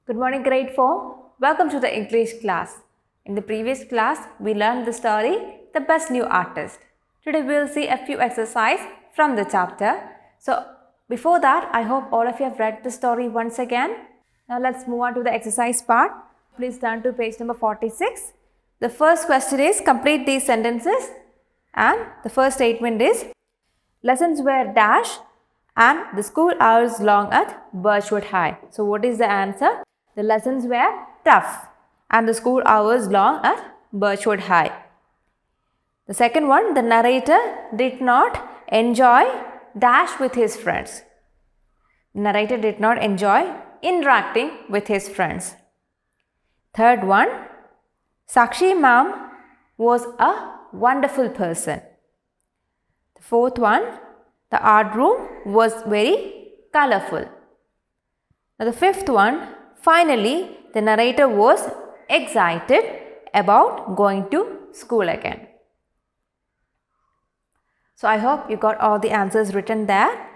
Good morning, grade 4. Welcome to the English class. In the previous class, we learned the story, The Best New Artist. Today, we will see a few exercises from the chapter. So, before that, I hope all of you have read the story once again. Now, let's move on to the exercise part. Please turn to page number 46. The first question is, complete these sentences. And the first statement is, lessons were dash and the school hours long at Birchwood High. So, what is the answer? The lessons were tough and the school hours long at Birchwood High. The second one, the narrator did not enjoy dash with his friends. The narrator did not enjoy interacting with his friends. Third one, Sakshi Ma'am was a wonderful person. The fourth one, the art room was very colorful. Now the fifth one, finally, the narrator was excited about going to school again. So I hope you got all the answers written there.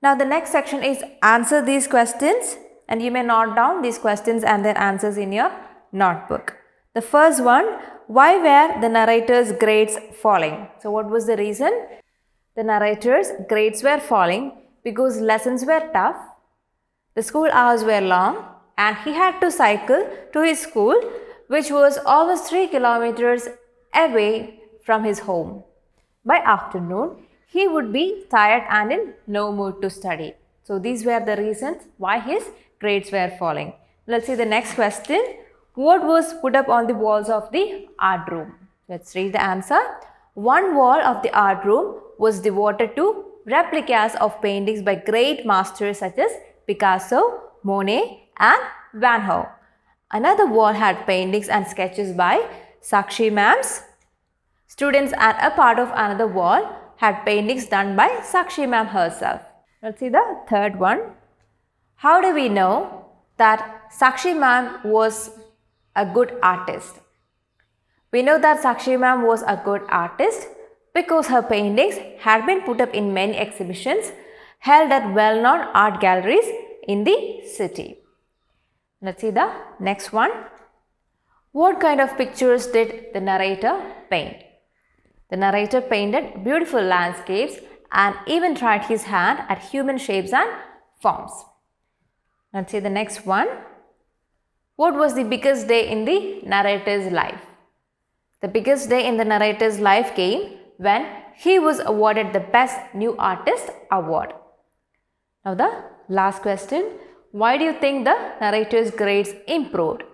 Now the next section is answer these questions, and you may note down these questions and their answers in your notebook. The first one, why were the narrator's grades falling? So what was the reason? The narrator's grades were falling because lessons were tough, the school hours were long, and he had to cycle to his school, which was almost 3 kilometers away from his home. By afternoon, he would be tired and in no mood to study. So these were the reasons why his grades were falling. Let's see the next question. What was put up on the walls of the art room? Let's read the answer. One wall of the art room was devoted to replicas of paintings by great masters such as Picasso, Monet, and Van Gogh. Another wall had paintings and sketches by Sakshi Ma'am's students, and a part of another wall had paintings done by Sakshi Ma'am herself. Let's see the third one. How do we know that Sakshi Ma'am was a good artist? We know that Sakshi Ma'am was a good artist because her paintings had been put up in many exhibitions held at well-known art galleries in the city. Let's see the next one. What kind of pictures did the narrator paint? The narrator painted beautiful landscapes and even tried his hand at human shapes and forms. Let's see the next one. What was the biggest day in the narrator's life? The biggest day in the narrator's life came when he was awarded the Best New Artist award. Now the last question. Why do you think the narrator's grades improved?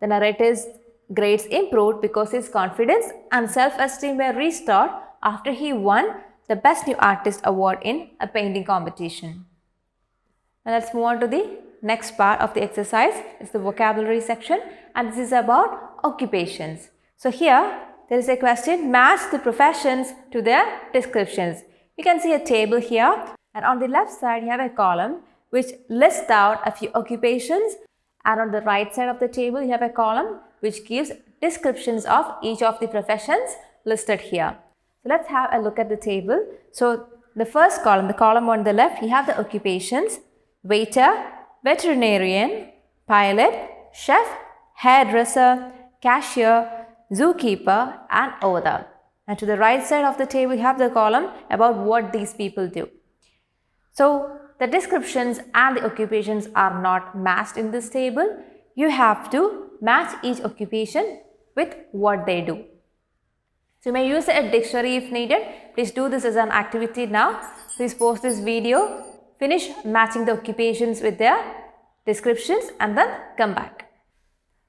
The narrator's grades improved because his confidence and self-esteem were restored after he won the Best New Artist award in a painting competition. Now let's move on to the next part of the exercise. It's the vocabulary section, and this is about occupations. So here there is a question, match the professions to their descriptions. You can see a table here, and on the left side you have a column which lists out a few occupations, and on the right side of the table you have a column which gives descriptions of each of the professions listed here. So let's have a look at the table. So the first column, the column on the left, you have the occupations: waiter, veterinarian, pilot, chef, hairdresser, cashier, zookeeper, and author. And to the right side of the table you have the column about what these people do. So the descriptions and the occupations are not matched in this table. You have to match each occupation with what they do. So you may use a dictionary if needed. Please do this as an activity now. Please pause this video, finish matching the occupations with their descriptions, and then come back.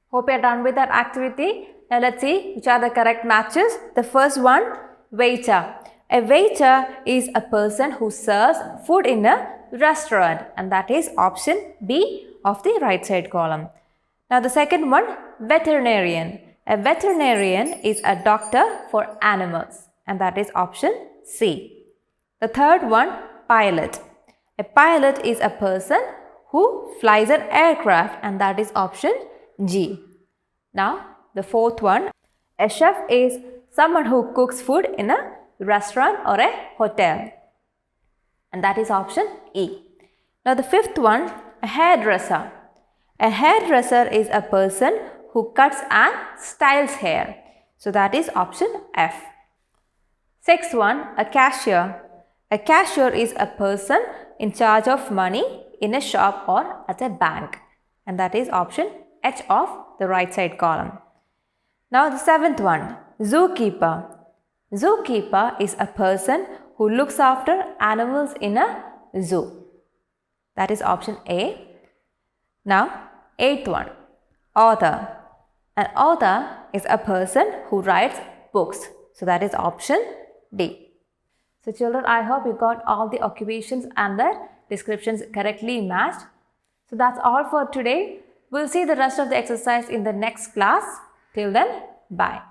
Hope you are done with that activity. Now let's see which are the correct matches. The first one, waiter. A waiter is a person who serves food in a restaurant, and that is option B of the right side column. Now the second one, veterinarian. A veterinarian is a doctor for animals, and that is option C. The third one, pilot. A pilot is a person who flies an aircraft, and that is option G. Now the fourth one, a chef is someone who cooks food in a restaurant or a hotel, and that is option E. Now the fifth one, a hairdresser. A hairdresser is a person who cuts and styles hair. So that is option F. Sixth one, a cashier. A cashier is a person in charge of money in a shop or at a bank. And that is option H of the right side column. Now the seventh one, zookeeper. Zookeeper is a person who looks after animals in a zoo. That is option A. Now, eighth one, author. An author is a person who writes books. So that is option D. So children, I hope you got all the occupations and the descriptions correctly matched. So that's all for today. We'll see the rest of the exercise in the next class. Till then, bye.